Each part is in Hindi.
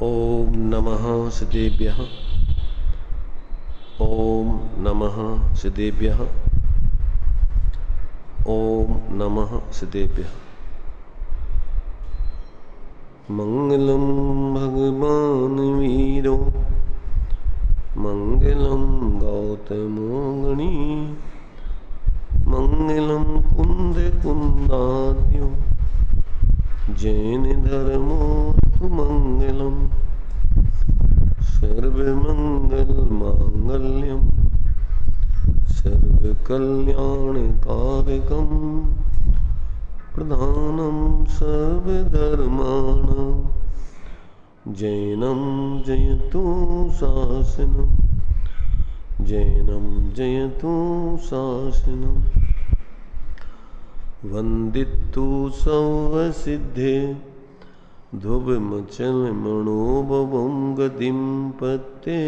ओम नमः सिद्धेभ्यः। ओम नमः सिद्धेभ्यः। ओम नमः सिद्धेभ्यः। मंगलम भगवान वीरो मंगलम गौतमोगणी मंगलम कुंद कुंदाद्यो जैन धर्मो मंगलम सर्वमंगल मांगल्यम सर्वकल्याणकारकम प्रधानम सर्वधर्माणां जैनं जयतु शासनम जैनं जयतु शासनम वंदितु सर्वसिद्धे ध्रुवमचलमणोभवं गतिं पत्ते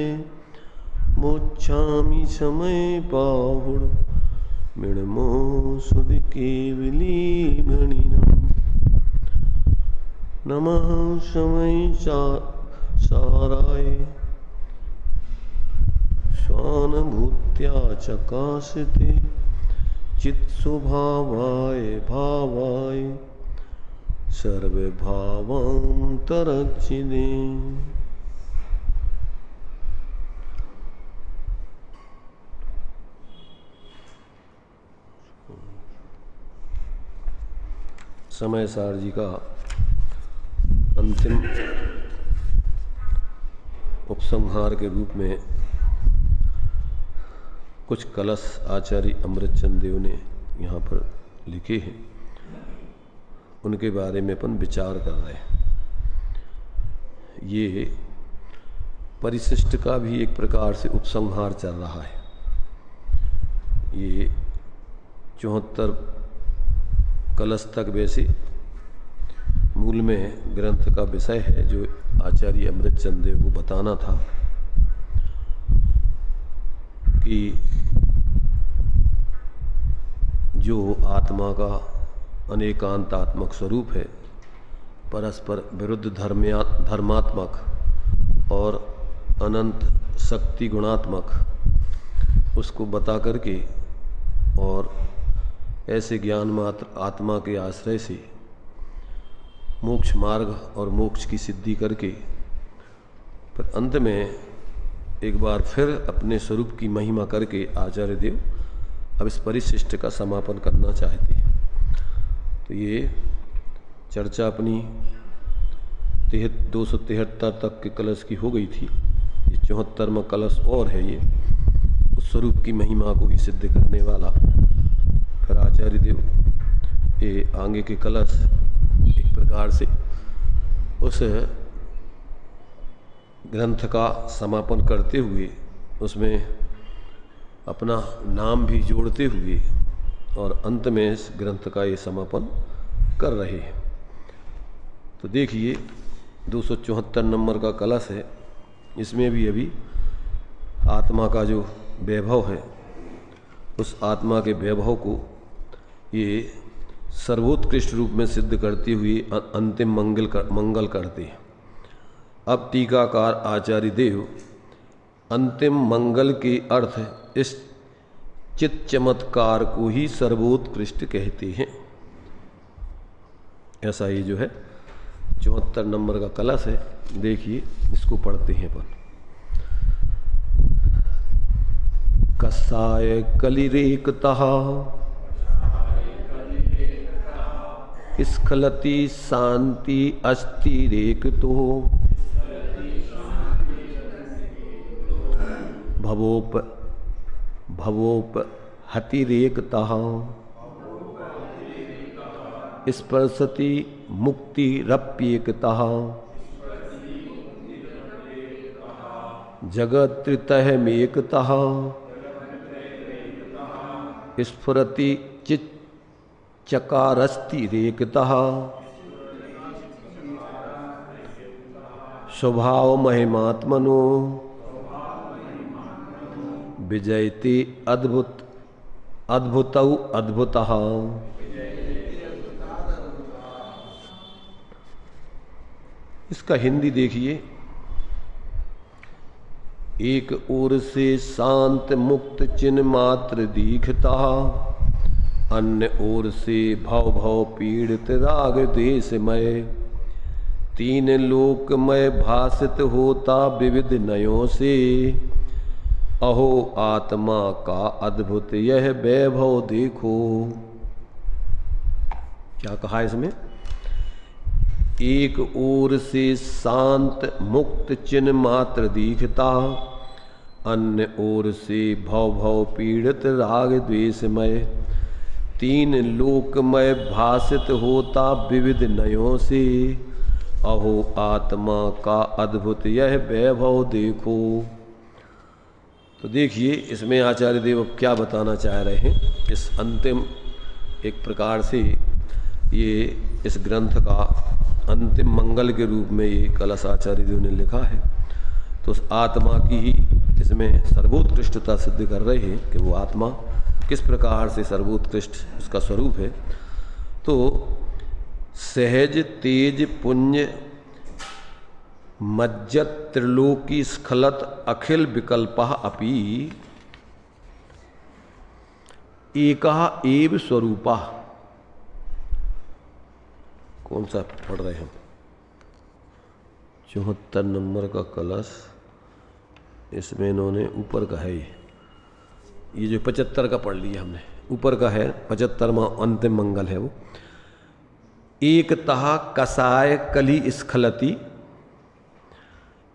मोक्षामि समय पाहुड मृणमो सुधकेवली गणिनम् नमः समय साराय स्वानुभूत्या चकाशते चित्स्वभावाय भावाय सर्वभावान्तरच्छिदे। समय सार जी का अंतिम उपसंहार के रूप में कुछ कलश आचार्य अमृतचंद देव ने यहाँ पर लिखे हैं, उनके बारे में अपन विचार कर रहे हैं। ये परिशिष्ट का भी एक प्रकार से उपसंहार चल रहा है। ये 74 कलश तक वैसे मूल में ग्रंथ का विषय है जो आचार्य अमृतचंद देव को बताना था कि जो आत्मा का अनेकांतात्मक स्वरूप है, परस्पर विरुद्ध धर्मात्मक और अनंत शक्ति गुणात्मक, उसको बता करके और ऐसे ज्ञान मात्र आत्मा के आश्रय से मोक्ष मार्ग और मोक्ष की सिद्धि करके पर अंत में एक बार फिर अपने स्वरूप की महिमा करके आचार्य देव अब इस परिशिष्ट का समापन करना चाहते हैं। तो ये चर्चा अपनी 273 तक के कलश की हो गई थी। ये 74वां कलश और है, ये उस स्वरूप की महिमा को ही सिद्ध करने वाला। फिर आचार्य देव ये आगे के कलश एक प्रकार से उस ग्रंथ का समापन करते हुए उसमें अपना नाम भी जोड़ते हुए और अंत में इस ग्रंथ का ये समापन कर रहे हैं। तो देखिए 274 नंबर का कलश है। इसमें भी अभी आत्मा का जो वैभव है, उस आत्मा के वैभव को ये सर्वोत्कृष्ट रूप में सिद्ध करते हुए अंतिम मंगल करते हैं। अब टीकाकार आचार्य देव अंतिम मंगल के अर्थ इस चित चमत्कार को ही सर्वोत्कृष्ट कहते हैं। ऐसा ही जो है 74 नंबर का कलश है। देखिए इसको पढ़ते हैं अपन। कसाय कलिरेकतः स्खलति शांति अस्तिरेकतो भवोप हतिरेकतः स्पर्शति मुक्तिरप्येकतः जगत्रितयमेकतः स्फुरति चिच्चकारस्तिरेकतः स्वभावमहिमात्मनो विजयति अद्भुतौ अद्भुतः। इसका हिंदी देखिए। एक ओर से शांत मुक्त चिन्ह मात्र दिखता, अन्य ओर से भव भव पीड़ित राग द्वेषमय। तीन लोकमय भासित होता विविध नयों से, अहो आत्मा का अद्भुत यह वैभव देखो। क्या कहा इसमें? एक ओर से शांत मुक्त चिन्ह मात्र दिखता, अन्य ओर से भव भव पीड़ित राग द्वेषमय। तीन लोकमय भासित होता विविध नयों से, अहो आत्मा का अद्भुत यह वैभव देखो। तो देखिए इसमें आचार्य देव क्या बताना चाह रहे हैं। इस अंतिम एक प्रकार से ये इस ग्रंथ का अंतिम मंगल के रूप में ये कलश आचार्य देव ने लिखा है। तो उस आत्मा की ही इसमें सर्वोत्कृष्टता सिद्ध कर रहे हैं कि वो आत्मा किस प्रकार से सर्वोत्कृष्ट उसका स्वरूप है। तो सहज तेज पुण्य मज्जत त्रिलोकी स्खलत अखिल विकल्पः अपि एकः एव स्वरूपः। कौन सा पढ़ रहे हैं? 74 नंबर का कलश। इसमें इन्होंने ऊपर का है, ये जो 75 का पढ़ लिया हमने, ऊपर का है 75वां अंतिम मंगल है वो। एकतः कसाय कली स्खलति,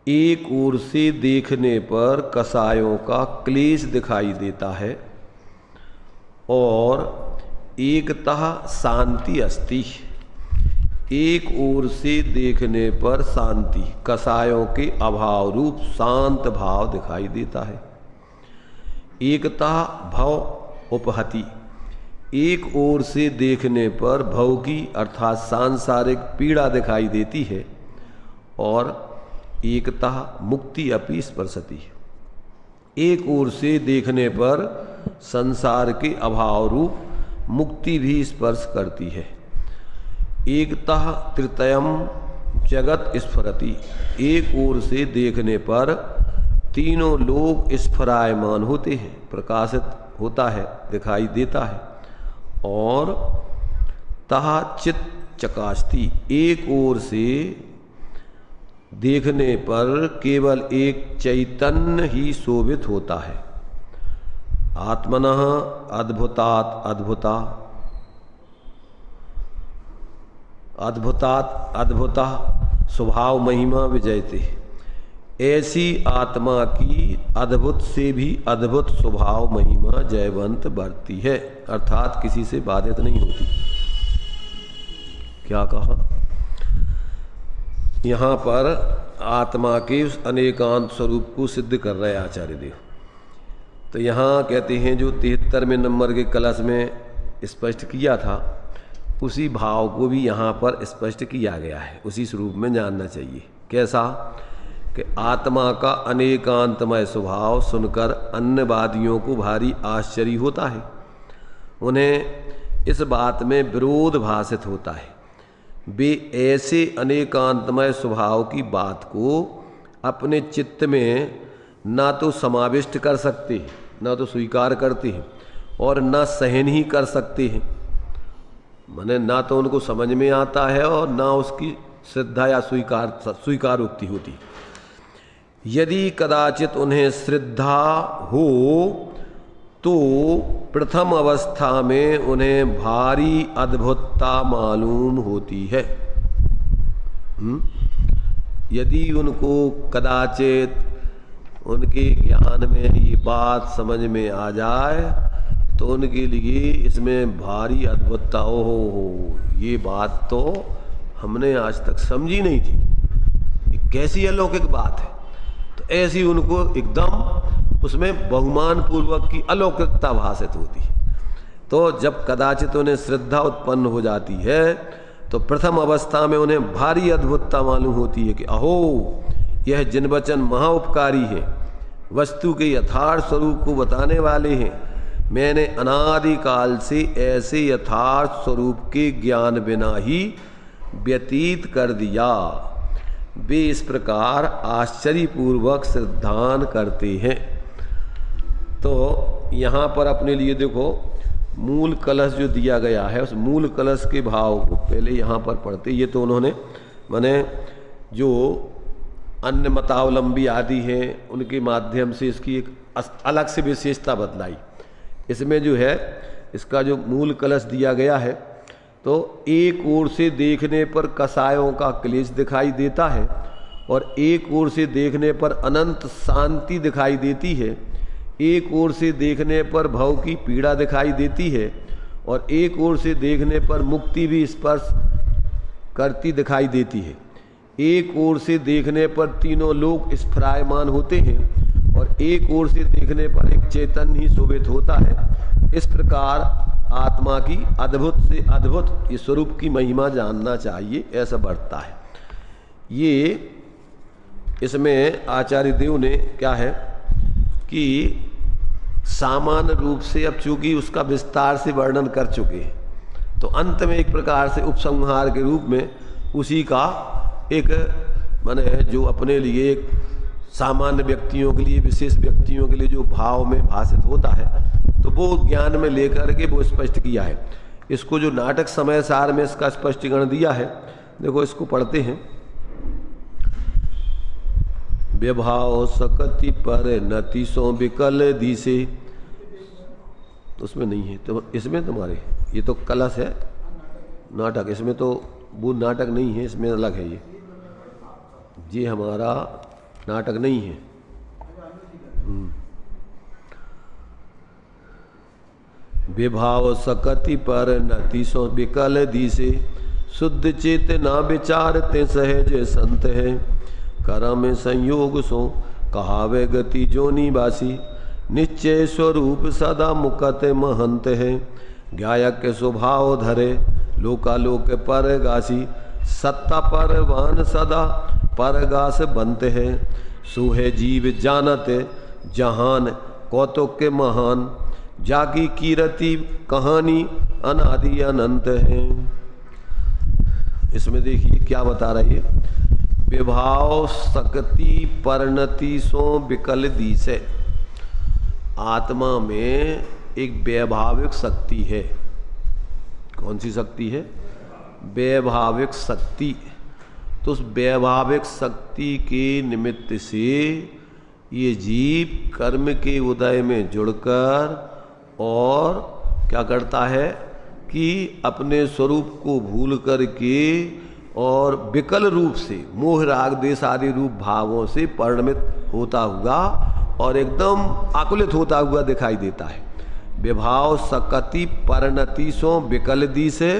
एक ओर से देखने पर कसायों का क्लेश दिखाई देता है, और एकतः शांति अस्ति, एक ओर से देखने पर शांति कसायों के अभाव रूप शांत भाव दिखाई देता है। एकतः भव उपहति, एक ओर से देखने पर भव की अर्थात सांसारिक पीड़ा दिखाई देती है, और एकतः मुक्ति अपि स्पर्शति, एक ओर से देखने पर संसार के अभाव रूप मुक्ति भी स्पर्श करती है। एकतः तृतीयम जगत स्फुरति, एक ओर से देखने पर तीनों लोग स्फुरायमान होते हैं, प्रकाशित होता है, दिखाई देता है। और तह चित चकास्ति, एक ओर से देखने पर केवल एक चैतन्य ही शोभित होता है। आत्मनः अद्भुतात् अद्भुता, अद्भुतात् अद्भुता स्वभाव महिमा विजयते। ऐसी आत्मा की अद्भुत से भी अद्भुत स्वभाव महिमा जयवंत बढ़ती है, अर्थात किसी से बाधित नहीं होती। क्या कहा? यहाँ पर आत्मा के उस अनेकांत स्वरूप को सिद्ध कर रहे आचार्य देव। तो यहाँ कहते हैं जो 73वें नंबर के कलश में स्पष्ट किया था, उसी भाव को भी यहाँ पर स्पष्ट किया गया है, उसी स्वरूप में जानना चाहिए। कैसा? कि आत्मा का अनेकांतमय स्वभाव सुनकर अन्यवादियों को भारी आश्चर्य होता है, उन्हें इस बात में विरोध भासित होता है। वे ऐसे अनेकांतमय स्वभाव की बात को अपने चित्त में ना तो समाविष्ट कर सकते हैं, ना तो स्वीकार करते हैं, और ना सहन ही कर सकते हैं। माने ना तो उनको समझ में आता है और ना उसकी श्रद्धा या स्वीकारोक्ति होती। यदि कदाचित उन्हें श्रद्धा हो तो प्रथम अवस्था में उन्हें भारी अद्भुतता मालूम होती है। यदि उनको कदाचित उनके ज्ञान में ये बात समझ में आ जाए तो उनके लिए इसमें भारी अद्भुतता हो, ये बात तो हमने आज तक समझी नहीं थी, ये कैसी अलौकिक बात है। तो ऐसी उनको एकदम उसमें बहुमान पूर्वक की अलौकिकता भासित होती है। तो जब कदाचित उन्हें श्रद्धा उत्पन्न हो जाती है तो प्रथम अवस्था में उन्हें भारी अद्भुतता मालूम होती है कि अहो, यह जिन वचन महाउपकारी है, वस्तु के यथार्थ स्वरूप को बताने वाले हैं। मैंने अनादिकाल से ऐसे यथार्थ स्वरूप के ज्ञान बिना ही व्यतीत कर दिया। वे इस प्रकार आश्चर्यपूर्वक श्रद्धान करते हैं। तो यहाँ पर अपने लिए देखो मूल कलश जो दिया गया है, उस मूल कलश के भाव को पहले यहाँ पर पढ़ते। ये तो उन्होंने माने जो अन्य मतावलंबी आदि हैं उनके माध्यम से इसकी एक अलग से विशेषता बतलाई। इसमें जो है इसका जो मूल कलश दिया गया है, तो एक ओर से देखने पर कसायों का क्लेश दिखाई देता है और एक ओर से देखने पर अनंत शांति दिखाई देती है, एक ओर से देखने पर भव की पीड़ा दिखाई देती है और एक ओर से देखने पर मुक्ति भी स्पर्श करती दिखाई देती है। एक ओर से देखने पर तीनों लोग स्फुरायमान होते हैं और एक ओर से देखने पर एक चैतन्य ही शोभित होता है। इस प्रकार आत्मा की अद्भुत से अद्भुत इस स्वरूप की महिमा जानना चाहिए, ऐसा बढ़ता है। ये इसमें आचार्य देव ने क्या है कि सामान्य रूप से अब चूंकि उसका विस्तार से वर्णन कर चुके हैं, तो अंत में एक प्रकार से उपसंहार के रूप में उसी का एक माने जो अपने लिए एक सामान्य व्यक्तियों के लिए, विशेष व्यक्तियों के लिए जो भाव में भाषित होता है, तो वो ज्ञान में लेकर के वो स्पष्ट किया है। इसको जो नाटक समय सार में इसका स्पष्टीकरण दिया है, देखो इसको पढ़ते हैं। विभाव सकति पर नति सो विकल दिसे, उसमें नहीं है तो इसमें तुम्हारे ये तो कलश है नाटक, इसमें तो वो नाटक नहीं है, इसमें अलग है। ये हमारा नाटक नहीं है। विभाव सकति पर नति सो विकल दिसे, शुद्ध चेत ना विचारते सहज संत है, करम संयोग सो कहावे गति जो निवासी, निश्चय स्वरूप सदा मुकत महंत है, ज्ञायक के स्वभाव धरे लोकालोक परगासी, सत्ता परवान सदा परगास बनते हैं, सुहे जीव जानत जहान कौतुक के महान, जाकी कीरति कहानी अनादि अनंत है। इसमें देखिए क्या बता रही है, विभाव शक्ति परिणति सो विकल दिसे। आत्मा में एक वैभाविक शक्ति है। कौन सी शक्ति है? वैभाविक शक्ति। तो उस वैभाविक शक्ति के निमित्त से ये जीव कर्म के उदय में जुड़कर और क्या करता है कि अपने स्वरूप को भूल करके और विकल रूप से मोह राग देश आदि रूप भावों से परिणमित होता हुआ और एकदम आकुलित होता हुआ दिखाई देता है। विभाव सकति परिणति सो विकल दी से,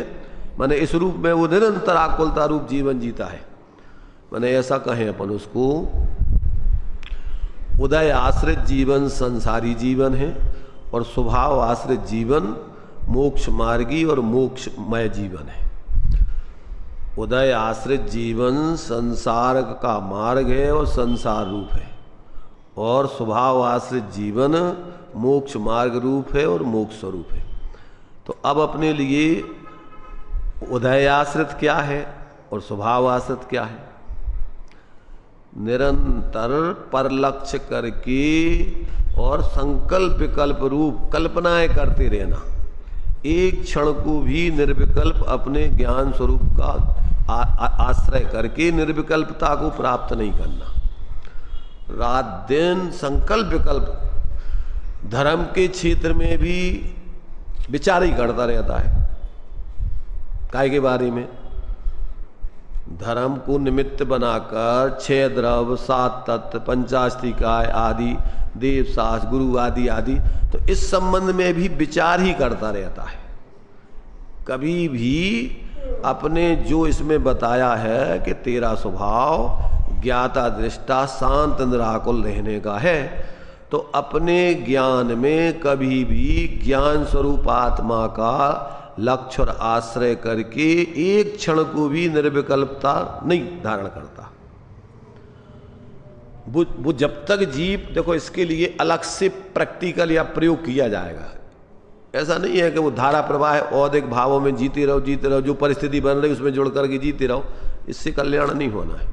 माने इस रूप में वो निरंतर आकुलता रूप जीवन जीता है। माने ऐसा कहें अपन उसको, उदय आश्रित जीवन संसारी जीवन है और स्वभाव आश्रित जीवन मोक्ष मार्गी और मोक्षमय जीवन है। उदय आश्रित जीवन संसार का मार्ग है और संसार रूप है, और स्वभाव आश्रित जीवन मोक्ष मार्ग रूप है और मोक्ष स्वरूप है। तो अब अपने लिए उदय आश्रित क्या है और स्वभाव आश्रित क्या है? निरंतर पर लक्ष्य करके और संकल्प विकल्प रूप कल्पनाएं करते रहना, एक क्षण को भी निर्विकल्प अपने ज्ञान स्वरूप का आश्रय करके निर्विकल्पता को प्राप्त नहीं करना। रात दिन संकल्प विकल्प, धर्म के क्षेत्र में भी विचार ही करता रहता है। काय के बारे में? धर्म को निमित्त बनाकर 6 द्रव्य 7 तत्व पंचास्तिकाय आदि देव शास्त्र गुरु आदि आदि, तो इस संबंध में भी विचार ही करता रहता है। कभी भी अपने जो इसमें बताया है कि तेरा स्वभाव ज्ञाता दृष्टा शांत निराकुल रहने का है, तो अपने ज्ञान में कभी भी ज्ञान स्वरूप आत्मा का लक्ष्य और आश्रय करके एक क्षण को भी निर्विकल्पता नहीं धारण करता। वो जब तक जीव, देखो इसके लिए अलग से प्रैक्टिकल या प्रयोग किया जाएगा। ऐसा नहीं है कि वो धारा प्रवाह है और एक भावों में जीते रहो, जो परिस्थिति बन रही उसमें जुड़ करके जीते रहो, इससे कल्याण नहीं होना है।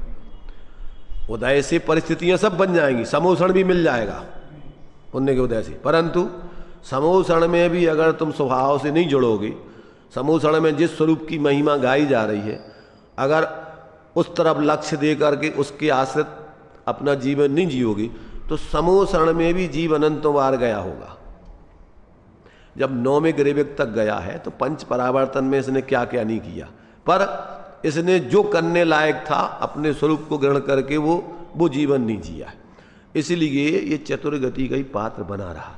उदय से परिस्थितियां सब बन जाएंगी, समोषण भी मिल जाएगा पुण्य के उदय से। परंतु समोषण में भी अगर तुम स्वभाव से नहीं जुड़ोगे, समोषण में जिस स्वरूप की महिमा गाई जा रही है, अगर उस तरफ लक्ष्य दे करके उसके आश्रित अपना जीवन नहीं जियोगे तो समोषण में भी जीव अनंतों बार गया होगा। जब 9वें ग्रेविक तक गया है तो पंच परावर्तन में इसने क्या क्या नहीं किया, पर इसने जो करने लायक था अपने स्वरूप को ग्रहण करके वो जीवन नहीं जिया। इसलिए ये चतुर्गति का ही पात्र बना रहा।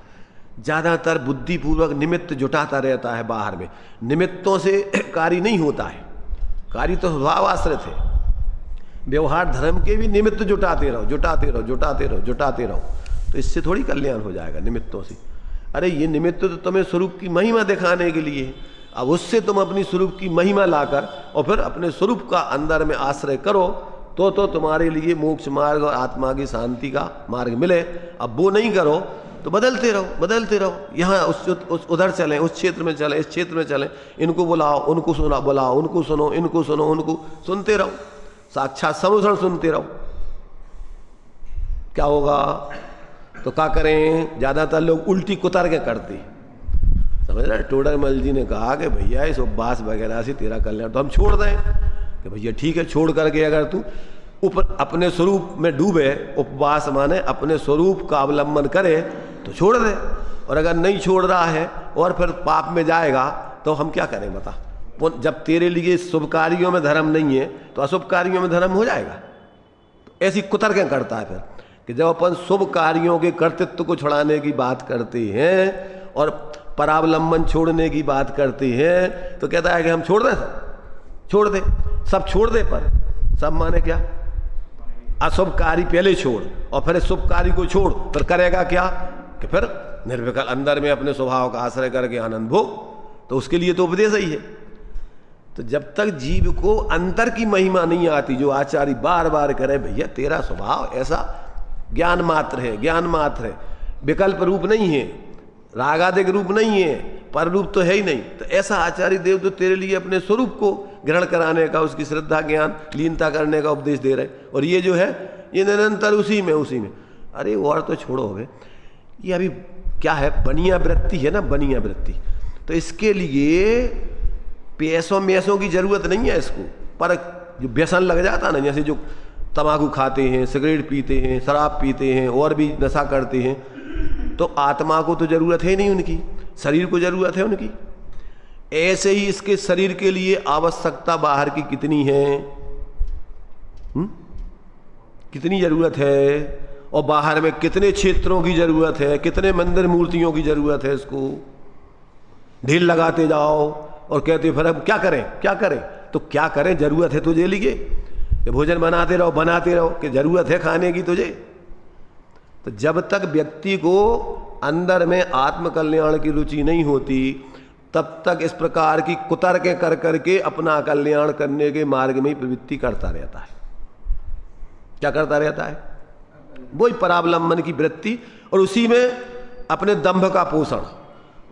ज़्यादातर बुद्धिपूर्वक निमित्त जुटाता रहता है बाहर में, निमित्तों से कार्य नहीं होता है, कार्य तो स्वभाव आश्रित है। व्यवहार धर्म के भी निमित्त जुटाते रहो, जुटाते रहो, जुटाते रहो, जुटाते रहो, तो इससे थोड़ी कल्याण हो जाएगा निमित्तों से। अरे ये निमित्त तो तुम्हें स्वरूप की महिमा दिखाने के लिए, अब उससे तुम अपनी स्वरूप की महिमा लाकर और फिर अपने स्वरूप का अंदर में आश्रय करो तो तुम्हारे लिए मोक्ष मार्ग और आत्मा की शांति का मार्ग मिले। अब वो नहीं करो तो बदलते रहो, बदलते रहो, यहाँ उधर चलें, उस क्षेत्र में चलें, इस क्षेत्र में चलें, इनको बुलाओ, उनको सुना, बुलाओ, उनको सुनो, इनको सुनो, उनको सुनते रहो, साक्षात समोषण सुनते रहो। क्या होगा? तो क्या करें, ज़्यादातर लोग उल्टी कुतर के करते, समझ रहे। टोडरमल जी ने कहा कि भैया इस उपवास वगैरह से तेरा कल्याण तो हम छोड़ दें, कि भैया ठीक है, छोड़ करके अगर तू ऊपर अपने स्वरूप में डूबे, उपवास माने अपने स्वरूप का अवलंबन करे तो छोड़ दे, और अगर नहीं छोड़ रहा है और फिर पाप में जाएगा तो हम क्या करें बता। जब तेरे लिए शुभ कार्यों में धर्म नहीं है तो अशुभ कार्यों में धर्म हो जाएगा। तो ऐसी कुतर्कें करता है फिर कि जब अपन शुभ कार्यों के कर्तृत्व को छुड़ाने की बात करते हैं और परावलंबन छोड़ने की बात करते हैं तो कहता है कि हम छोड़ दें, सब छोड़ दे, सब छोड़ दे, पर सब माने क्या? अशुभ कार्य पहले छोड़ और फिर शुभ कार्य को छोड़, फिर करेगा क्या कि फिर निर्विकल्प अंदर में अपने स्वभाव का आश्रय करके आनंद भोग। तो उसके लिए तो उपदेश ही है। तो जब तक जीव को अंतर की महिमा नहीं आती, जो आचार्य बार बार करे भैया तेरा स्वभाव ऐसा ज्ञान मात्र है, ज्ञान मात्र है, विकल्प रूप नहीं है, रागादिक रूप नहीं है, पर रूप तो है ही नहीं, तो ऐसा आचार्य देव तो तेरे लिए अपने स्वरूप को ग्रहण कराने का, उसकी श्रद्धा ज्ञान लीनता करने का उपदेश दे रहे, और ये जो है ये निरंतर उसी में। अरे और तो छोड़ो हो गए, ये अभी क्या है, बनिया वृत्ति है ना, बनिया वृत्ति। तो इसके लिए पैसों मैसों की जरूरत नहीं है इसको, पर जो व्यसन लग जाता ना, जैसे जो तंबाकू खाते हैं, सिगरेट पीते हैं, शराब पीते हैं और भी नशा करते हैं, तो आत्मा को तो जरूरत है नहीं उनकी, शरीर को जरूरत है उनकी। ऐसे ही इसके शरीर के लिए आवश्यकता बाहर की कितनी है, कितनी जरूरत है, और बाहर में कितने क्षेत्रों की जरूरत है, कितने मंदिर मूर्तियों की जरूरत है। इसको ढील लगाते जाओ और कहते फिर हम क्या करें, क्या करें, तो क्या करें, जरूरत है तुझे लिए कि भोजन बनाते रहो कि जरूरत है खाने की तुझे। तो जब तक व्यक्ति को अंदर में आत्मकल्याण की रुचि नहीं होती तब तक इस प्रकार की कुतर्कें कर करके अपना कल्याण करने के मार्ग में ही प्रवृत्ति करता रहता है। क्या करता रहता है? वही परावलंबन की वृत्ति, और उसी में अपने दंभ का पोषण।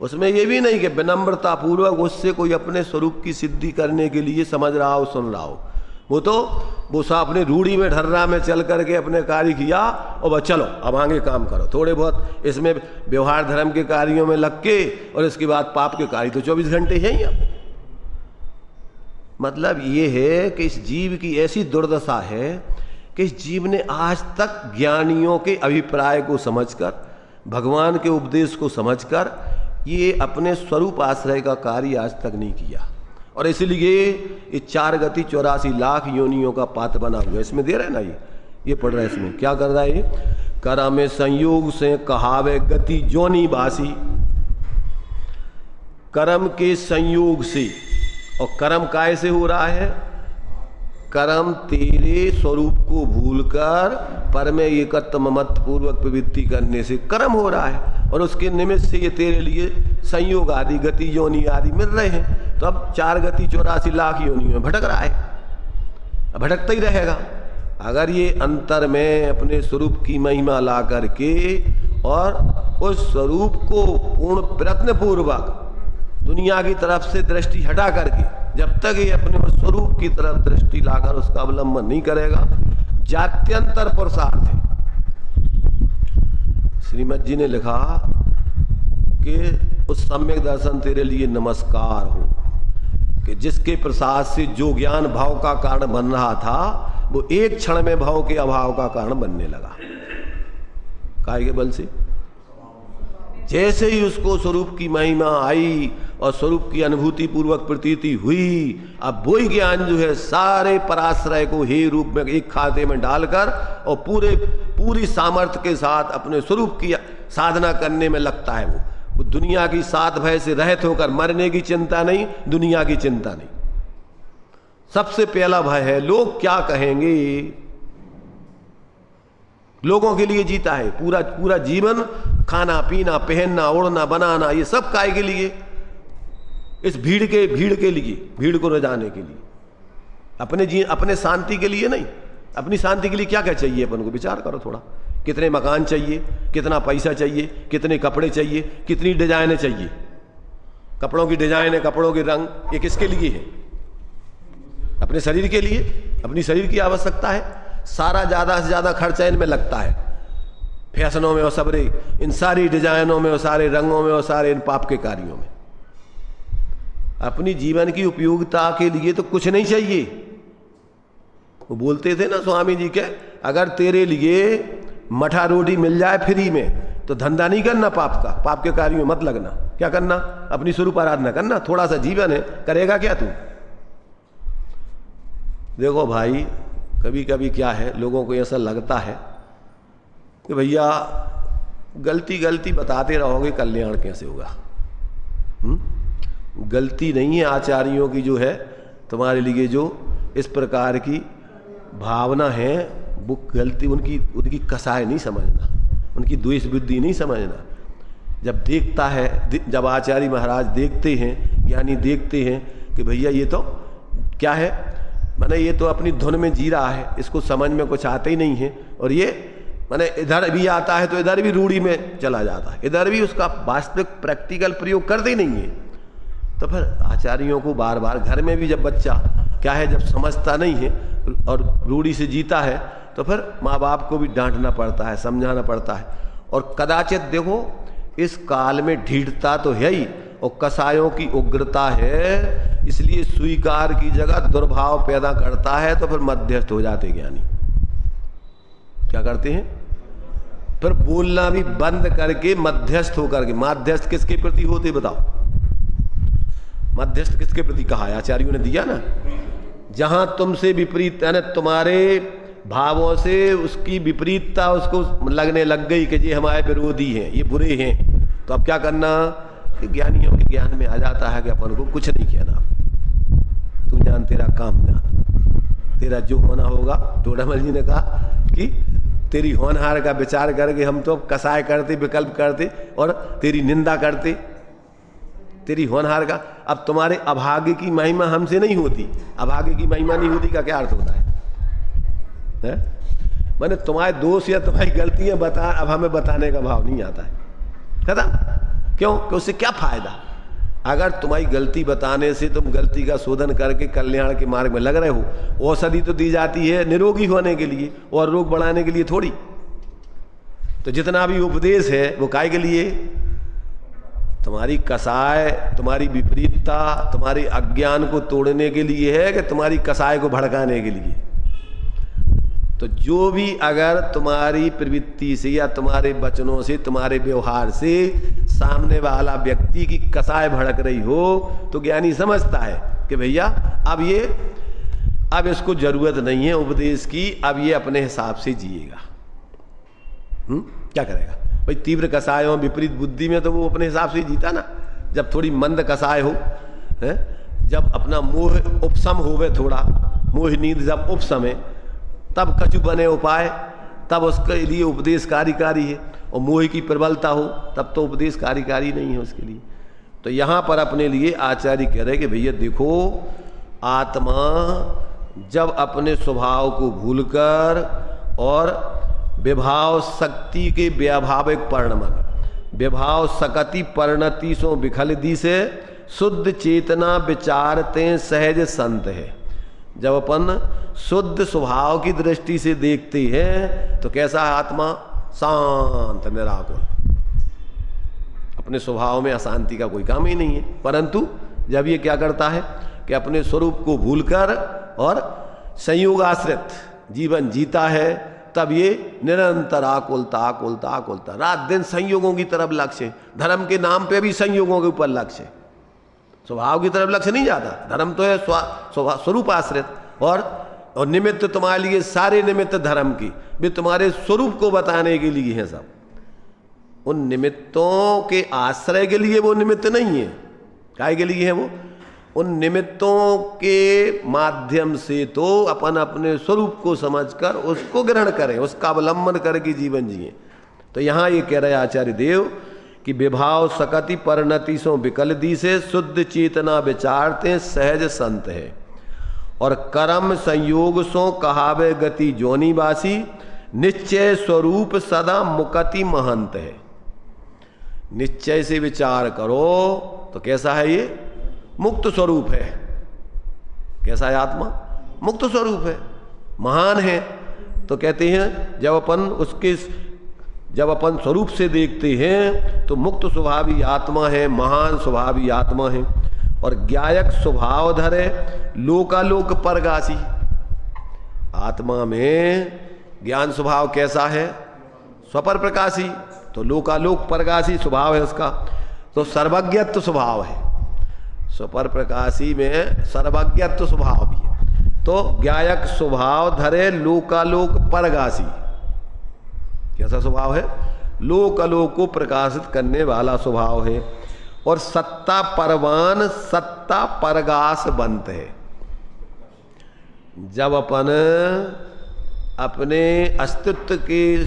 उसमें ये भी नहीं कि विनम्रता पूर्वक उससे कोई अपने स्वरूप की सिद्धि करने के लिए समझ रहा हो, सुन रहा हो, वो सा अपने रूढ़ी में ढर्रा में चल करके अपने कार्य किया और बस चलो अब आगे काम करो, थोड़े बहुत इसमें व्यवहार धर्म के कार्यों में लग के, और इसके बाद पाप के कार्य तो 24 घंटे हैं ही। अब मतलब ये है कि इस जीव की ऐसी दुर्दशा है कि इस जीव ने आज तक ज्ञानियों के अभिप्राय को समझकर, भगवान के उपदेश को समझकर ये अपने स्वरूप आश्रय का कार्य आज तक नहीं किया, और इसलिए ये 4 गति 84 लाख योनियों का पात्र बना हुआ है। इसमें दे रहे ना, ये पढ़ रहा है, इसमें क्या कर रहा है, करा में संयोग से कहावे गति जोनी बासी। कर्म के संयोग से, और कर्म काय से हो रहा है, कर्म तेरे स्वरूप को भूलकर पर में एकत्व ममत्व पूर्वक प्रवृत्ति करने से कर्म हो रहा है, और उसके निमित्त से ये तेरे लिए संयोग आदि गति योनि आदि मिल रहे हैं। तो अब 4 गति 84 लाख योनियों में भटक रहा है, भटकता ही रहेगा। अगर ये अंतर में अपने स्वरूप की महिमा ला करके और उस स्वरूप को पूर्ण प्रयत्न पूर्वक दुनिया की तरफ से दृष्टि हटा करके, जब तक ये अपने स्वरूप की तरफ दृष्टि लाकर उसका अवलंबन नहीं करेगा, जात्यंतर पुरुषार्थ है। श्रीमद जी ने लिखा कि उस सम्यक दर्शन तेरे लिए नमस्कार हो कि जिसके प्रसाद से जो ज्ञान भाव का कारण बन रहा था वो एक क्षण में भाव के अभाव का कारण बनने लगा। काय के बल से जैसे ही उसको स्वरूप की महिमा आई और स्वरूप की अनुभूति पूर्वक प्रतीति हुई, अब वही ज्ञान जो है सारे पराश्रय को हे रूप में एक खाते में डालकर और पूरी सामर्थ्य के साथ अपने स्वरूप की साधना करने में लगता है। वो दुनिया की सात भय से रहित होकर मरने की चिंता नहीं, दुनिया की चिंता नहीं। सबसे पहला भय है लोग क्या कहेंगे। लोगों के लिए जीता है पूरा जीवन, खाना पीना पहनना उड़ना बनाना ये सब काय के लिए, इस भीड़ के लिए, भीड़ को रजाने के लिए, अपने शांति के लिए नहीं। अपनी शांति के लिए क्या क्या चाहिए अपन को, विचार करो थोड़ा। कितने मकान चाहिए, कितना पैसा चाहिए, कितने कपड़े चाहिए, कितनी डिजाइनें चाहिए, कपड़ों की डिजाइनें, कपड़ों के रंग, ये किसके लिए है? अपने शरीर के लिए, अपनी शरीर की आवश्यकता है। सारा ज्यादा से ज्यादा खर्चा इनमें लगता है, फैशनों में और सबरे इन सारी डिजाइनों में और सारे रंगों में और सारे इन पाप के कार्यों में। अपनी जीवन की उपयोगिता के लिए तो कुछ नहीं चाहिए। वो बोलते थे ना स्वामी जी के, अगर तेरे लिए मठा रोटी मिल जाए फ्री में तो धंधा नहीं करना पाप का, पाप के कार्यों में मत लगना। क्या करना? अपनी स्वरूप आराधना करना। थोड़ा सा जीवन है, करेगा क्या तू? देखो भाई, कभी कभी क्या है, लोगों को ऐसा लगता है कि भैया गलती बताते रहोगे, कल्याण कैसे होगा? गलती नहीं है आचार्यों की जो है तुम्हारे लिए, जो इस प्रकार की भावना है वो गलती उनकी कसाय नहीं समझना, उनकी द्वेष बुद्धि नहीं समझना। जब देखता है, जब आचार्य महाराज देखते हैं, ज्ञानी देखते हैं कि भैया ये तो क्या है, माने ये तो अपनी धुन में जी रहा है, इसको समझ में कुछ आता ही नहीं है, और ये माने इधर भी आता है तो इधर भी रूढ़ी में चला जाता है, इधर भी उसका वास्तविक प्रैक्टिकल प्रयोग करते ही नहीं है। तो फिर आचार्यों को बार बार, घर में भी जब बच्चा क्या है, जब समझता नहीं है और रूढ़ी से जीता है तो फिर माँ बाप को भी डांटना पड़ता है, समझाना पड़ता है। और कदाचित देखो इस काल में ढीठता तो है ही और कसायों की उग्रता है, इसलिए स्वीकार की जगह दुर्भाव पैदा करता है। तो फिर मध्यस्थ हो जाते ज्ञानी, क्या करते हैं? फिर बोलना भी बंद करके मध्यस्थ होकर के। मध्यस्थ किसके प्रति होते बताओ? मध्यस्थ किसके प्रति कहा है? आचार्यों ने दिया ना, जहां तुमसे विपरीत यानी तुम्हारे भावों से उसकी विपरीतता उसको लगने लग गई कि ये हमारे विरोधी हैं, ये बुरे हैं, तो अब क्या करना कि ज्ञानियों के ज्ञान में आ जाता है कि अपन को कुछ नहीं कहना, तू जान तेरा काम जान, तेरा जो होना होगा। टोडामल जी ने कहा कि तेरी होनहार का विचार करके हम तो कसाय करते, विकल्प करते और तेरी निंदा करते, तेरी होनहार का। अब तुम्हारे अभागे की महिमा हमसे नहीं होती। अभागे की महिमा नहीं होती का क्या अर्थ होता है? मैंने तुम्हारे दोष या तुम्हारी गलतियां बता, अब हमें बताने का भाव नहीं आता है, खत्म। क्यों? कि उससे क्या फायदा? अगर तुम्हारी गलती बताने से तुम गलती का शोधन करके कल्याण के मार्ग में लग रहे हो, औषधि तो दी जाती है निरोगी होने के लिए और रोग बढ़ाने के लिए थोड़ी। तो जितना भी उपदेश है वो काय के लिए? तुम्हारी कसाय, तुम्हारी विपरीतता, तुम्हारे अज्ञान को तोड़ने के लिए है कि तुम्हारी कसाय को भड़काने के लिए? तो जो भी अगर तुम्हारी प्रवृत्ति से या तुम्हारे वचनों से, तुम्हारे व्यवहार से सामने वाला व्यक्ति की कसाय भड़क रही हो, तो ज्ञानी समझता है कि भैया अब इसको जरूरत नहीं है उपदेश की, अब ये अपने हिसाब से जिएगा। क्या करेगा भाई? तीव्र कसायों, विपरीत बुद्धि में तो वो अपने हिसाब से जीता ना। जब थोड़ी मंद कसाय हो है, जब अपना मोह उपशम होवे, थोड़ा मोह नींद जब उपशमे, तब कछु बने उपाय, तब उसके लिए उपदेश कार्यकारी है। और मोह की प्रबलता हो तब तो उपदेश कार्यकारी नहीं है उसके लिए। तो यहाँ पर अपने लिए आचार्य कह रहे कि भैया देखो, आत्मा जब अपने स्वभाव को भूलकर और विभाव शक्ति के व्याभाविक परिणमन, विभाव सकति परिणति सो विखल दी से शुद्ध चेतना विचारते सहज संत है। जब अपन शुद्ध स्वभाव की दृष्टि से देखते हैं तो कैसा है आत्मा? शांत निराकुल। अपने स्वभाव में अशांति का कोई काम ही नहीं है। परंतु जब ये क्या करता है कि अपने स्वरूप को भूलकर और संयोग आश्रित जीवन जीता है, तब ये निरंतर आकुलता आकुलता आकुलता, रात दिन संयोगों की तरफ लक्ष्य है। धर्म के नाम पे भी संयोगों के ऊपर लक्ष्य है, स्वभाव की तरफ लक्ष्य नहीं जाता। धर्म तो है स्वरूप आश्रित, और निमित्त तुम्हारे लिए सारे निमित्त धर्म की भी तुम्हारे स्वरूप को बताने के लिए हैं सब। उन निमित्तों के आश्रय के लिए वो निमित्त नहीं है। काय के लिए है वो? उन निमित्तों के माध्यम से तो अपन अपने स्वरूप को समझकर उसको ग्रहण करें, उसका अवलंबन करके जीवन जिए। तो यहाँ ये कह रहे आचार्य देव कि विभाव सकति परिणति सो विकल दी से शुद्ध चेतना विचारते सहज संत है, और कर्म संयोग सो कहावे गति जोनीवासी, निश्चय स्वरूप सदा मुकति महंत है। निश्चय से विचार करो तो कैसा है ये? मुक्त स्वरूप है। कैसा है आत्मा? मुक्त स्वरूप है, महान है। तो कहते हैं जब अपन स्वरूप से देखते हैं तो मुक्त स्वभावी आत्मा है, महान स्वभावी आत्मा है। और ज्ञायक स्वभाव धरे लोकालोक परगासी। आत्मा में ज्ञान स्वभाव कैसा है? स्वपर प्रकाशी। तो लोकालोक परगासी स्वभाव है उसका। तो सर्वज्ञत्व स्वभाव है। स्वपर प्रकाशी में सर्वज्ञत्व स्वभाव भी है। तो ज्ञायक स्वभाव धरे लोकालोक परगासी। कैसा स्वभाव है? लोकालोक को प्रकाशित करने वाला स्वभाव है। और सत्ता परवान सत्ता परगास बनते है। जब अपन अपने अस्तित्व के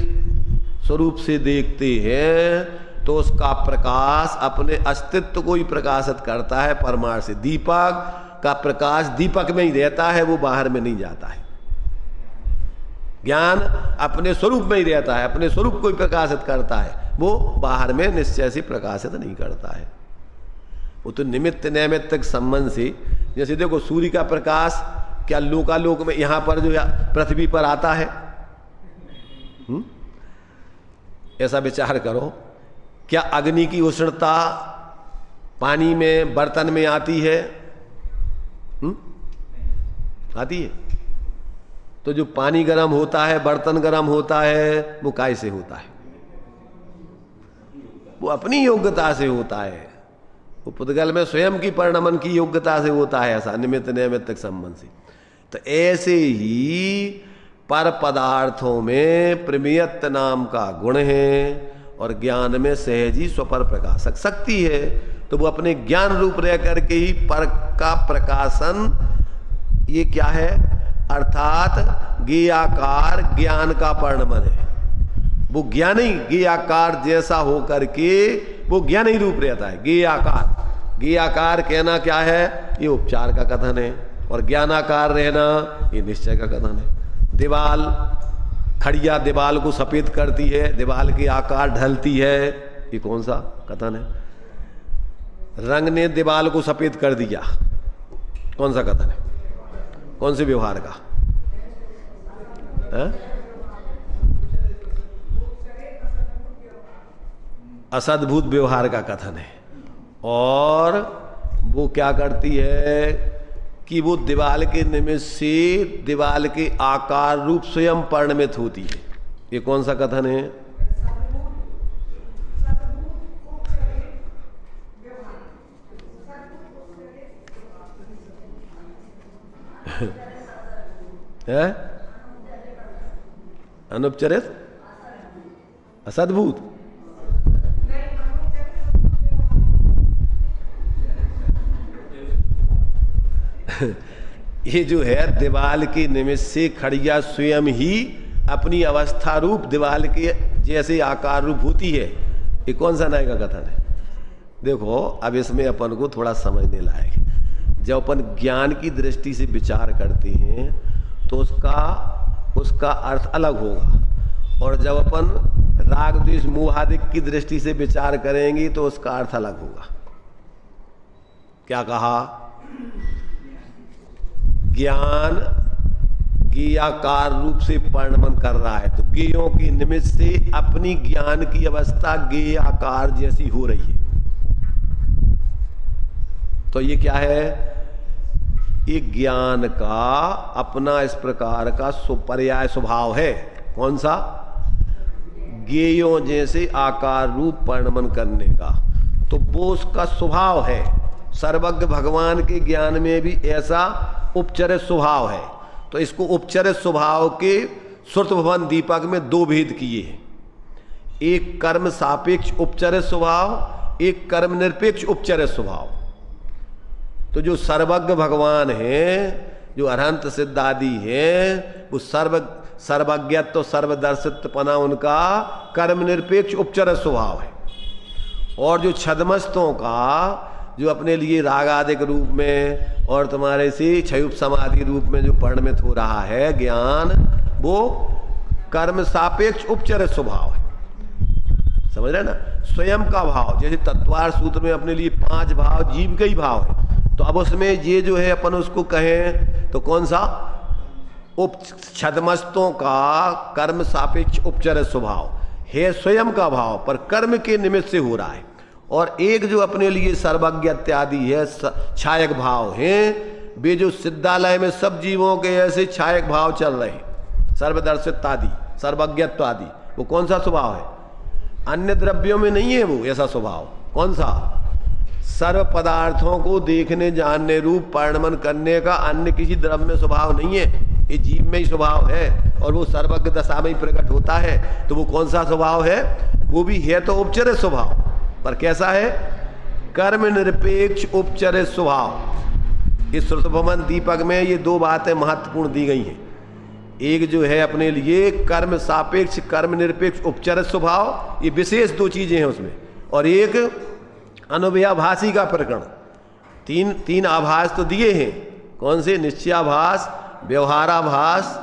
स्वरूप से देखते हैं तो उसका प्रकाश अपने अस्तित्व को ही प्रकाशित करता है। परमार्थ से दीपक का प्रकाश दीपक में ही रहता है, वो बाहर में नहीं जाता है। ज्ञान अपने स्वरूप में ही रहता है, अपने स्वरूप को ही प्रकाशित करता है, वो बाहर में निश्चय से प्रकाशित नहीं करता है। वो तो निमित्त नैमित्तिक संबंध से, जैसे देखो सूर्य का प्रकाश क्या लोकालोक में यहां पर जो पृथ्वी पर आता है? ऐसा विचार करो, क्या अग्नि की उष्णता पानी में बर्तन में आती है? आती है। तो जो पानी गर्म होता है, बर्तन गर्म होता है, वो काय से होता है? वो अपनी योग्यता से होता है। वो पुद्गल में स्वयं की परिणमन की योग्यता से होता है, ऐसा निमित्त नैमित्तिक संबंध से। तो ऐसे ही पर पदार्थों में प्रमेयत्व नाम का गुण है, और ज्ञान में सहज ही स्वपर प्रकाशक शक्ति है। तो वो अपने ज्ञान रूप रह करके ही पर का प्रकाशन, ये क्या है? अर्थात ज्ञेयाकार ज्ञान का परिणमन है। वो ज्ञान ही ज्ञेयाकार जैसा हो करके वो ज्ञान ही रूप रहता है। ज्ञेयाकार, ज्ञेयाकार कहना क्या है? ये उपचार का कथन है। और ज्ञानाकार रहना ये निश्चय का कथन है। दीवाल खड़िया दीवाल को सफेद करती है, दीवाल के आकार ढलती है, ये कौन सा कथन है? रंग ने दीवाल को सफेद कर दिया, कौन सा कथन है? कौन से व्यवहार का है? असद्भुत व्यवहार का कथन है। और वो क्या करती है कि वो दीवाल के निमित्त से दीवाल के आकार रूप स्वयं परिणमित होती है। ये कौन सा कथन है? है अनुपचरित असद्भुत। ये जो है दीवाल के निमित्त से खड़िया स्वयं ही अपनी अवस्था रूप दीवाल के जैसे आकार रूप होती है। ये कौन सा न्याय का कथन है? देखो अब इसमें अपन को थोड़ा समझने लायक। जब अपन ज्ञान की दृष्टि से विचार करते हैं तो उसका अर्थ अलग होगा, और जब अपन राग द्वेष मोह आदि की दृष्टि से विचार करेंगे तो उसका अर्थ अलग होगा। क्या कहा? ज्ञान गेयाकार रूप से परिणमन कर रहा है। तो गेयों के निमित्त से अपनी ज्ञान की अवस्था गेय आकार जैसी हो रही है। तो ये क्या है? ये ज्ञान का अपना इस प्रकार का सुपर्याय स्वभाव है। कौन सा? गेयों जैसे आकार रूप परिणमन करने का। तो वो उसका स्वभाव है। सर्वज्ञ भगवान के ज्ञान में भी ऐसा उपचरित स्वभाव है। तो इसको उपचरित स्वभाव के श्रुत भवन दीपक में दो भेद किए हैं। एक कर्म सापेक्ष उपचरित स्वभाव, एक कर्म निरपेक्ष उपचरित स्वभाव। तो जो सर्वज्ञ भगवान हैं, जो अरहंत सिद्ध आदि हैं, वो सर्वज्ञत्व सर्वदर्शित्वपना उनका कर्म निरपेक्ष उपचरित स्वभाव है। और जो छद्मस्तों का जो अपने लिए राग आदिक रूप में और तुम्हारे से क्षयुप समाधि रूप में जो परिणमित हो रहा है ज्ञान, वो कर्म सापेक्ष उपचरित स्वभाव है। समझ रहे ना? स्वयं का भाव, जैसे तत्वार सूत्र में अपने लिए 5 भाव जीव का ही भाव है। तो अब उसमें ये जो है अपन उसको कहें तो कौन सा? छद्मस्तों का कर्म सापेक्ष उपचरित स्वभाव है, स्वयं का भाव पर कर्म के निमित्त से हो रहा है। और एक जो अपने लिए सर्वज्ञ इत्यादि है छायक भाव हैं, वे जो सिद्धालय में सब जीवों के ऐसे छायक भाव चल रहे हैं, सर्वदर्शित आदि सर्वज्ञत्व आदि, वो कौन सा स्वभाव है? अन्य द्रव्यों में नहीं है वो ऐसा स्वभाव। कौन सा? सर्व पदार्थों को देखने जानने रूप परिणमन करने का अन्य किसी द्रव्य में स्वभाव नहीं है, ये जीव में ही स्वभाव है। और वो सर्वज्ञ दशा में ही प्रकट होता है। तो वो कौन सा स्वभाव है? वो भी है तो उपचरित स्वभाव, पर कैसा है? कर्म निरपेक्ष उपचरित स्वभाव। इस श्रुत भवन दीपक में ये दो बातें महत्वपूर्ण दी गई हैं। एक जो है अपने लिए कर्म सापेक्ष कर्म निरपेक्ष उपचरित स्वभाव, ये विशेष 2 चीजें हैं उसमें। और एक अनुभयाभासी का प्रकरण। तीन आभास तो दिए हैं। कौन से? निश्चयाभास, व्यवहाराभास,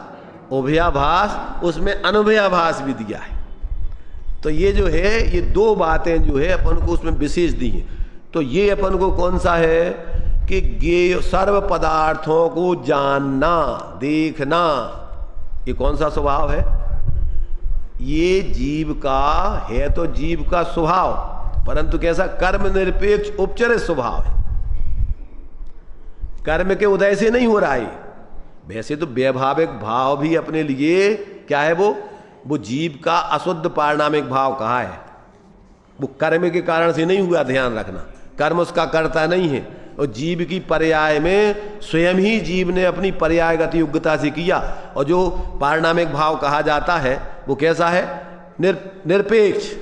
उभयाभास, उसमें अनुभयाभास भी दिया है। तो ये जो है ये 2 बातें जो है अपन को उसमें विशेष दी हैं। तो ये अपन को कौन सा है कि ये सर्व पदार्थों को जानना देखना, ये कौन सा स्वभाव है? ये जीव का है तो जीव का स्वभाव, परंतु कैसा? कर्म निरपेक्ष उपचरित स्वभाव है। कर्म के उदय से नहीं हो रहा है। वैसे तो वैभाविक भाव भी अपने लिए क्या है? वो जीव का अशुद्ध पारिणामिक भाव कहा है। वो कर्म के कारण से नहीं हुआ, ध्यान रखना। कर्म उसका करता नहीं है। और जीव की पर्याय में स्वयं ही जीव ने अपनी पर्यायगत योग्यता से किया। और जो पारिणामिक भाव कहा जाता है वो कैसा है? निरपेक्ष।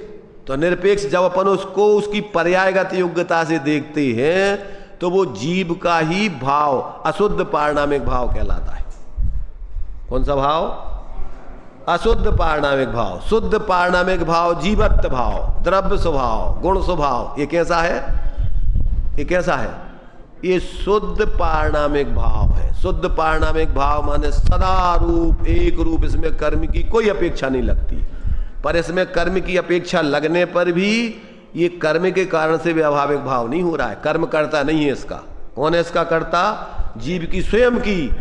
तो निरपेक्ष जब अपन उसको उसकी पर्यायगत योग्यता से देखते हैं तो वो जीव का ही भाव अशुद्ध पारिणामिक भाव कहलाता है। कौन सा भाव? अशुद्ध पारिणामिक भाव। शुद्ध पारिणामिक भाव जीवत्व भाव, द्रव्य स्वभाव, गुण स्वभाव, ये कैसा है? ये कैसा है? ये शुद्ध पारिणामिक भाव है। शुद्ध पारिणामिक भाव माने सदा रूप एक रूप, इसमें कर्म की कोई अपेक्षा नहीं लगती। पर इसमें कर्म की अपेक्षा लगने पर भी ये कर्म के कारण से व्यावहारिक भाव नहीं हो रहा है। कर्म करता नहीं है इसका। कौन है इसका कर्ता? जीव की स्वयं की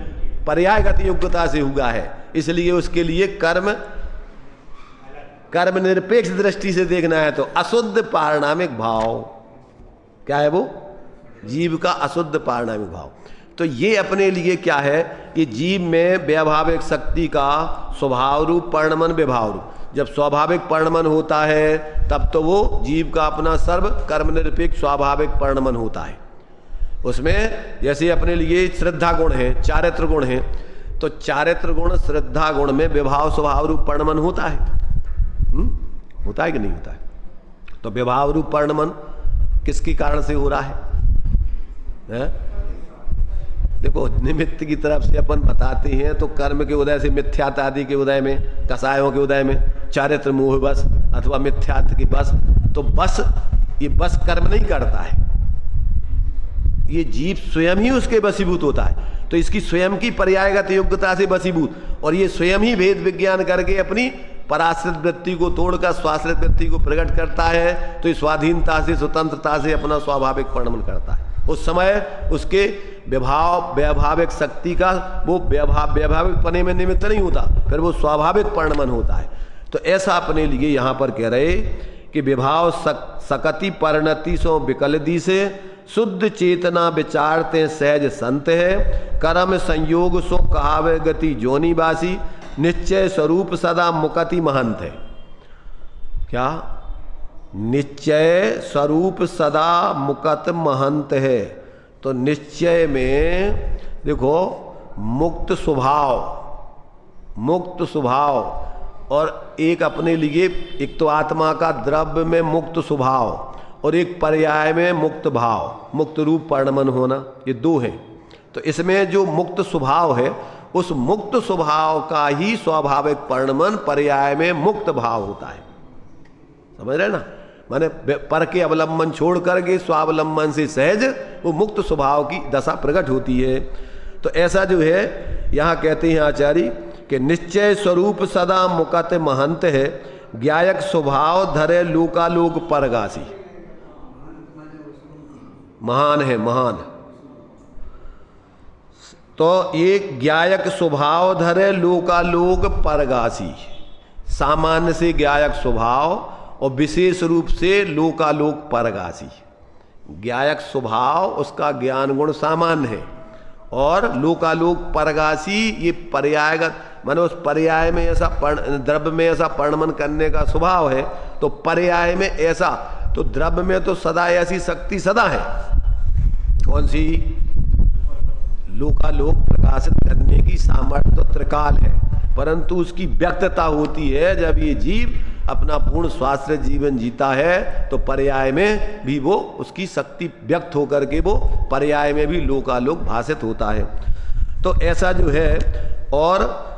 पर्यायगत योग्यता से हुआ है। इसलिए उसके लिए कर्म निरपेक्ष दृष्टि से देखना है तो अशुद्ध पारिणामिक भाव क्या है? वो जीव का अशुद्ध पारिणामिक भाव। तो ये अपने लिए क्या है कि जीव में व्यावहारिक शक्ति का स्वभाव रूप परिणमन विभाव रूप। जब स्वाभाविक परिणमन होता है तब तो वो जीव का अपना सर्व कर्म निरपेक्ष स्वाभाविक परिणमन होता है। उसमें जैसे अपने लिए श्रद्धा गुण है, चारित्र गुण है, तो चारित्र गुण श्रद्धा गुण में विभाव स्वभाव रूप परिणमन होता है। होता है कि नहीं होता है? तो विभाव रूप परिणमन किसके कारण से हो रहा है? देखो, निमित्त की तरफ से अपन बताते हैं तो कर्म के उदय से मिथ्यात्व आदि के उदय में, कसायों के उदय में, चारित्र मोह बस अथवा मिथ्यात्व की बस। तो बस ये बस कर्म नहीं करता है, ये जीव स्वयं ही उसके वशीभूत होता है। तो इसकी स्वयं की पर्यायगत योग्यता से वशीभूत, और ये स्वयं ही भेद विज्ञान करके अपनी पराश्रित वृत्ति को तोड़कर स्वाश्रित वृत्ति को प्रकट करता है। तो इस स्वाधीनता से स्वतंत्रता से अपना स्वाभाविक परिणमन करता है। उस समय उसके वैभाविक शक्ति का वो वैभाविक पने में निमित्त नहीं होता, फिर वो स्वाभाविक परिणमन होता है। तो ऐसा अपने लिए यहाँ पर कह रहे कि विभाव सकति परिणति सो विकलदी से शुद्ध चेतना विचारते सहज संत है, कर्म संयोग सो कहावे गति जोनिवासी, निश्चय स्वरूप सदा मुकति महंत है। क्या? निश्चय स्वरूप सदा मुकत महंत है। तो निश्चय में देखो मुक्त स्वभाव और एक अपने लिए, एक तो आत्मा का द्रव्य में मुक्त स्वभाव और एक पर्याय में मुक्त भाव, मुक्त रूप परिणमन होना, ये दो हैं। तो इसमें जो मुक्त स्वभाव है उस मुक्त स्वभाव का ही स्वाभाविक परिणमन पर्याय में मुक्त भाव होता है। समझ रहे ना? माने पर के अवलंबन छोड़ करके स्वावलंबन से सहज वो मुक्त स्वभाव की दशा प्रकट होती है। तो ऐसा जो है यहाँ कहते हैं आचार्य कि निश्चय स्वरूप सदा मुकत महंत है, ज्ञायक स्वभाव धरे लोकालोक परगासी। महान है, महान। तो एक ज्ञायक स्वभाव धरे लोकालोक परगासी, सामान्य से ज्ञायक स्वभाव और विशेष रूप से लोकालोक परगासी। ज्ञायक स्वभाव उसका ज्ञान गुण सामान्य है और लोकालोक परगासी ये पर्यायगत, माने उस पर्याय में ऐसा द्रव्य में ऐसा परिणमन करने का स्वभाव है, तो पर्याय में ऐसा, तो द्रव्य में तो सदा ऐसी शक्ति सदा है। कौन सी? लोकालोक प्रकाशित करने की सामर्थ्य तो त्रिकाल है, परंतु उसकी व्यक्तता होती है जब ये जीव अपना पूर्ण स्वास्थ्य जीवन जीता है, तो पर्याय में भी वो उसकी शक्ति व्यक्त होकर के वो पर्याय में भी लोकालोक भाषित होता है। तो ऐसा जो है, और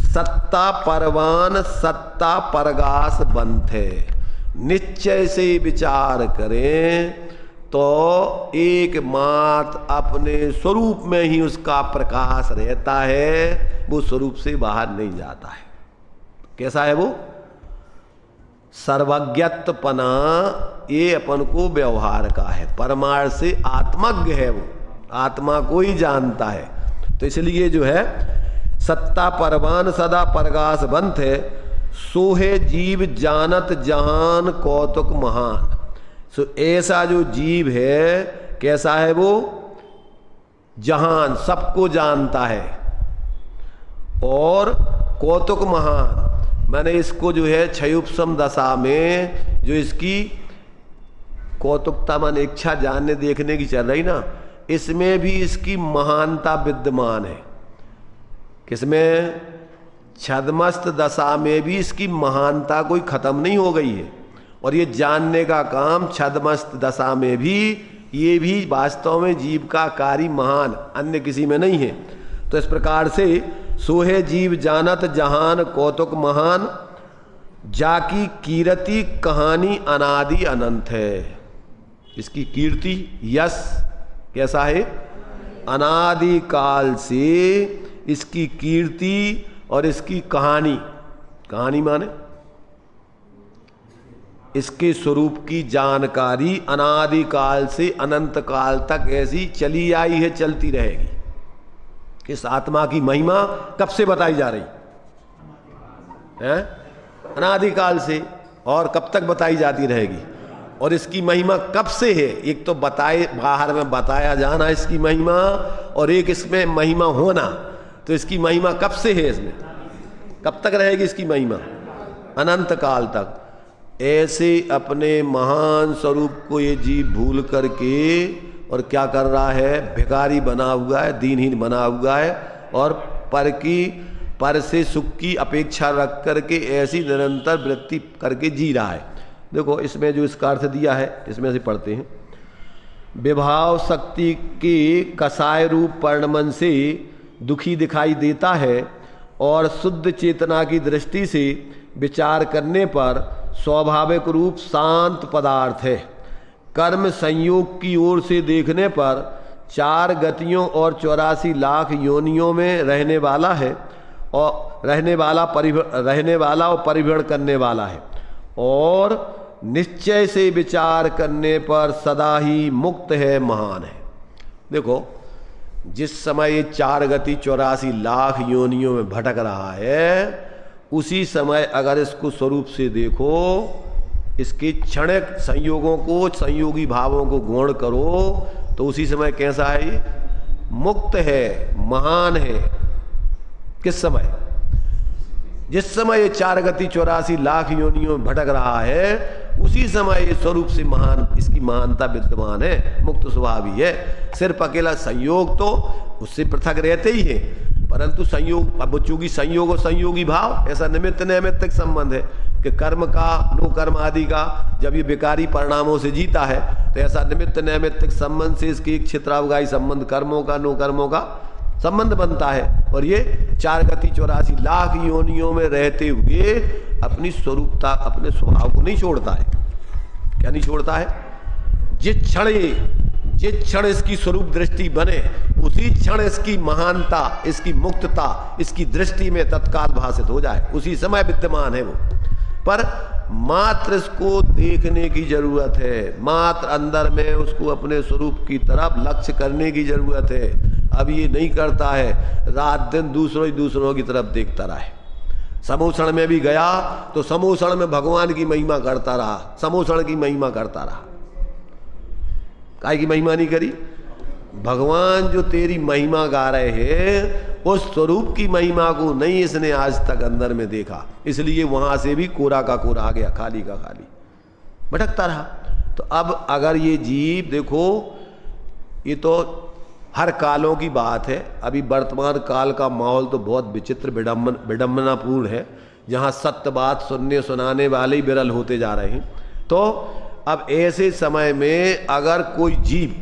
सत्ता परवान सत्ता परगास बंध है। निश्चय से विचार करें तो एकमात्र अपने स्वरूप में ही उसका प्रकाश रहता है, वो स्वरूप से बाहर नहीं जाता है। कैसा है वो? सर्वज्ञत्वपना ये अपन को व्यवहार का है, परमार्थ से आत्मज्ञ है, वो आत्मा को ही जानता है। तो इसलिए जो है सत्ता परवान सदा परगास बंत है, सोहे जीव जानत जहान कौतुक महान। सो ऐसा जो जीव है कैसा है? वो जहान, सबको जानता है और कौतुक महान, मैंने इसको जो है क्षयोपम दशा में जो इसकी कौतुकता, मान इच्छा जानने देखने की चल रही ना, इसमें भी इसकी महानता विद्यमान है। किसमें? छद्मस्त दशा में भी इसकी महानता कोई खत्म नहीं हो गई है, और ये जानने का काम छद्मस्त दशा में भी, ये भी वास्तव में जीव का कार्य महान, अन्य किसी में नहीं है। तो इस प्रकार से सोहे जीव जानत जहान कौतुक महान, जाकी कीर्ति कहानी अनादि अनंत है। इसकी कीर्ति, यश कैसा है? अनादि काल से इसकी कीर्ति और इसकी कहानी, कहानी माने इसके स्वरूप की जानकारी अनादि काल से अनंत काल तक ऐसी चली आई है, चलती रहेगी। इस आत्मा की महिमा कब से बताई जा रही है? अनादिकाल से, और कब तक बताई जाती रहेगी। और इसकी महिमा कब से है? एक तो बताए, बाहर में बताया जाना इसकी महिमा, और एक इसमें महिमा होना। तो इसकी महिमा कब से है? इसमें कब तक रहेगी इसकी महिमा? अनंत काल तक। ऐसे अपने महान स्वरूप को ये जीव भूल करके और क्या कर रहा है? भिखारी बना हुआ है, दीनहीन बना हुआ है, और पर से सुख की अपेक्षा रख करके ऐसी निरंतर वृत्ति करके जी रहा है। देखो इसमें जो इसका अर्थ दिया है, इसमें से पढ़ते हैं। विभाव शक्ति के कसाय रूप परिणमन से दुखी दिखाई देता है, और शुद्ध चेतना की दृष्टि से विचार करने पर स्वाभाविक रूप शांत पदार्थ है। कर्म संयोग की ओर से देखने पर 4 गतियों और 84 लाख योनियों में रहने वाला है, और रहने वाला और परिभ्रमण करने वाला है, और निश्चय से विचार करने पर सदा ही मुक्त है, महान है। देखो जिस समय ये 4 गति 84 लाख योनियों में भटक रहा है, उसी समय अगर इसको स्वरूप से देखो, इसके क्षणिक संयोगों को, संयोगी भावों को गौण करो, तो उसी समय कैसा है ये? मुक्त है, महान है। किस समय? जिस समय ये 4 गति 84 लाख योनियों में भटक रहा है, उसी समय ये स्वरूप से महान, इसकी महानता विद्यमान है, मुक्त स्वभाव ही है। सिर्फ अकेला संयोग तो उससे पृथक रहते ही है, परंतु संयोग, अब चूंकि संयोग और संयोगी भाव ऐसा निमित्त नैमित्तिक संबंध है कि कर्म का, नो कर्म आदि का जब ये विकारी परिणामों से जीता है, तो ऐसा निमित्त नैमित्तिक संबंध से इसकी एक क्षेत्रावगाही संबंध कर्मों का, नो कर्मों का संबंध बनता है। और ये 4 गति 84 लाख योनियों में रहते हुए अपनी स्वरूपता, अपने स्वभाव को नहीं छोड़ता है। क्या नहीं छोड़ता है? जिस क्षण इसकी स्वरूप दृष्टि बने, उसी क्षण इसकी महानता, इसकी मुक्तता इसकी दृष्टि में तत्काल भाषित हो जाए, उसी समय विद्यमान है वो। पर मात्र इसको देखने की जरूरत है, मात्र अंदर में उसको अपने स्वरूप की तरफ लक्ष्य करने की जरूरत है। अब ये नहीं करता है, रात दिन दूसरों की तरफ देखता रहे। समोषण में भी गया तो समोषण में भगवान की महिमा करता रहा, समोषण की महिमा करता रहा। काय की महिमा नहीं करी? भगवान जो तेरी महिमा गा रहे हैं, उस स्वरूप की महिमा को नहीं इसने आज तक अंदर में देखा, इसलिए वहां से भी कोरा का कोरा आ गया, खाली का खाली भटकता रहा। तो अब अगर ये जीव देखो, ये तो हर कालों की बात है। अभी वर्तमान काल का माहौल तो बहुत विचित्र विडम्बनापूर्ण है, जहाँ सत्य बात सुनने सुनाने वाले ही विरल होते जा रहे हैं। तो अब ऐसे समय में अगर कोई जीव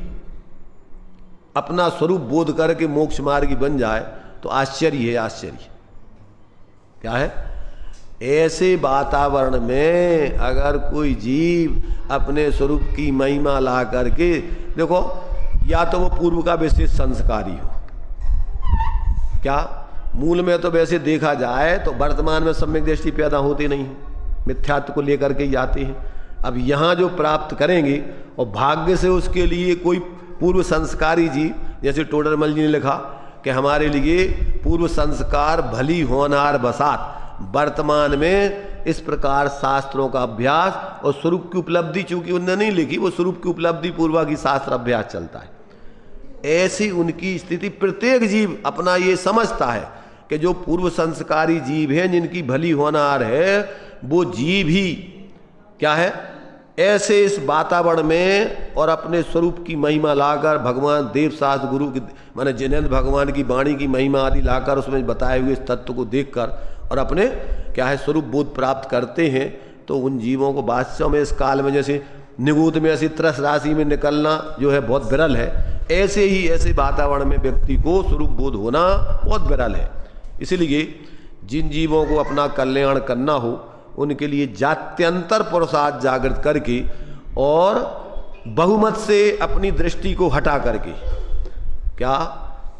अपना स्वरूप बोध करके मोक्ष मार्गी बन जाए तो आश्चर्य है, आश्चर्य। क्या है? ऐसे वातावरण में अगर कोई जीव अपने स्वरूप की महिमा ला करके, देखो, या तो वो पूर्व का विशेष संस्कारी हो, क्या मूल में तो वैसे देखा जाए तो वर्तमान में सम्यक दृष्टि पैदा होती नहीं है, मिथ्यात्व को लेकर के जाते हैं। अब यहाँ जो प्राप्त करेंगे और भाग्य से उसके लिए कोई पूर्व संस्कारी जीव, जैसे टोडरमल जी ने लिखा कि हमारे लिए पूर्व संस्कार भली होनार बसात, वर्तमान में इस प्रकार शास्त्रों का अभ्यास और स्वरूप की उपलब्धि, चूंकि उन्होंने नहीं लिखी, वो स्वरूप की उपलब्धि पूर्वक ही शास्त्र अभ्यास चलता है। ऐसी उनकी स्थिति प्रत्येक जीव अपना ये समझता है कि जो पूर्व संस्कारी जीव हैं, जिनकी भली होनार है, वो जीव ही क्या है, ऐसे इस वातावरण में और अपने स्वरूप की महिमा लाकर, भगवान देव शास्त्र गुरु की माने जिनेंद्र भगवान की वाणी की महिमा आदि लाकर, उसमें बताए हुए इस तत्व को देखकर और अपने क्या है स्वरूप बोध प्राप्त करते हैं। तो उन जीवों को वास्तव में इस काल में जैसे निगूत में ऐसी त्रस राशि में निकलना जो है बहुत विरल है, ऐसे ही ऐसे वातावरण में व्यक्ति को स्वरूप बोध होना बहुत विरल है। इसलिए जिन जीवों को अपना कल्याण करना हो, उनके लिए जात्यंतर पुरुषार्थ जागृत करके और बहुमत से अपनी दृष्टि को हटा करके, क्या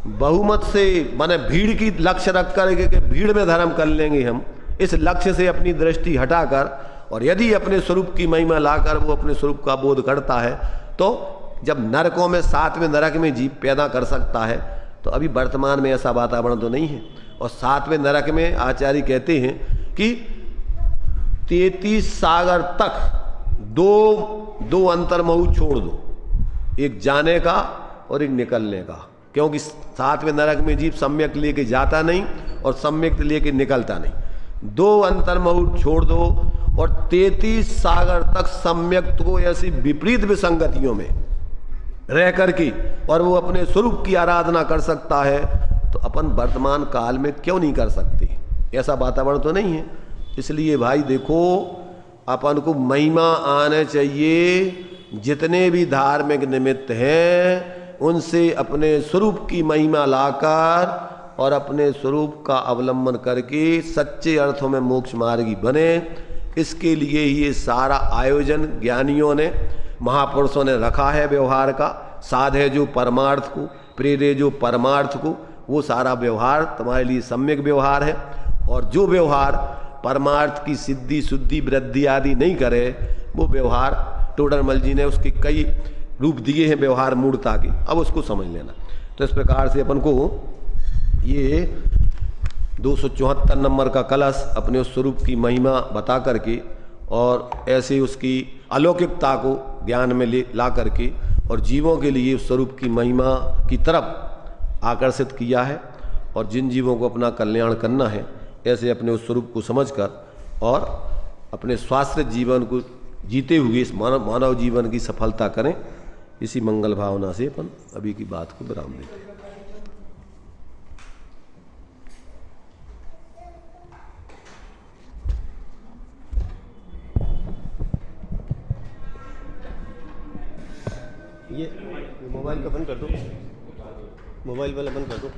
बहुमत से माने भीड़ की लक्ष्य रख करके कि भीड़ में धर्म कर लेंगे हम, इस लक्ष्य से अपनी दृष्टि हटाकर और यदि अपने स्वरूप की महिमा लाकर वो अपने स्वरूप का बोध करता है, तो जब नरकों में 7वें नरक में जीव पैदा कर सकता है, तो अभी वर्तमान में ऐसा वातावरण तो नहीं है। और 7वें नरक में आचार्य कहते हैं कि 33 सागर तक दो अंतर्महु छोड़ दो, एक जाने का और एक निकलने का, क्योंकि 7वें नरक में जीव सम्यक लेके जाता नहीं और सम्यक लेके निकलता नहीं। 2 अंतर्महु छोड़ दो और 33 सागर तक सम्यक को ऐसी विपरीत विसंगतियों में रह करके और वो अपने स्वरूप की आराधना कर सकता है, तो अपन वर्तमान काल में क्यों नहीं कर सकते? ऐसा वातावरण तो नहीं है। इसलिए भाई देखो, अपन को महिमा आने चाहिए। जितने भी धार्मिक निमित्त हैं, उनसे अपने स्वरूप की महिमा लाकर और अपने स्वरूप का अवलंबन करके सच्चे अर्थों में मोक्ष मार्गी बने। इसके लिए ये सारा आयोजन ज्ञानियों ने, महापुरुषों ने रखा है व्यवहार का। साधे जो परमार्थ को, प्रेरे जो परमार्थ को, वो सारा व्यवहार तुम्हारे लिए सम्यक व्यवहार है। और जो व्यवहार परमार्थ की सिद्धि शुद्धि वृद्धि आदि नहीं करे, वो व्यवहार टोडरमल जी ने उसके कई रूप दिए हैं व्यवहार मूर्ता के, अब उसको समझ लेना। तो इस प्रकार से अपन को ये 274 नंबर का कलश अपने उस स्वरूप की महिमा बता करके और ऐसे उसकी अलौकिकता को ज्ञान में ला करके और जीवों के लिए उस स्वरूप की महिमा की तरफ आकर्षित किया है। और जिन जीवों को अपना कल्याण करना है ऐसे अपने उस स्वरूप को समझकर और अपने स्वाश्रित जीवन को जीते हुए इस मानव जीवन की सफलता करें। इसी मंगल भावना से अपन अभी की बात को विराम देते हैं। ये मोबाइल का बंद कर दो, मोबाइल वाला बंद कर दो।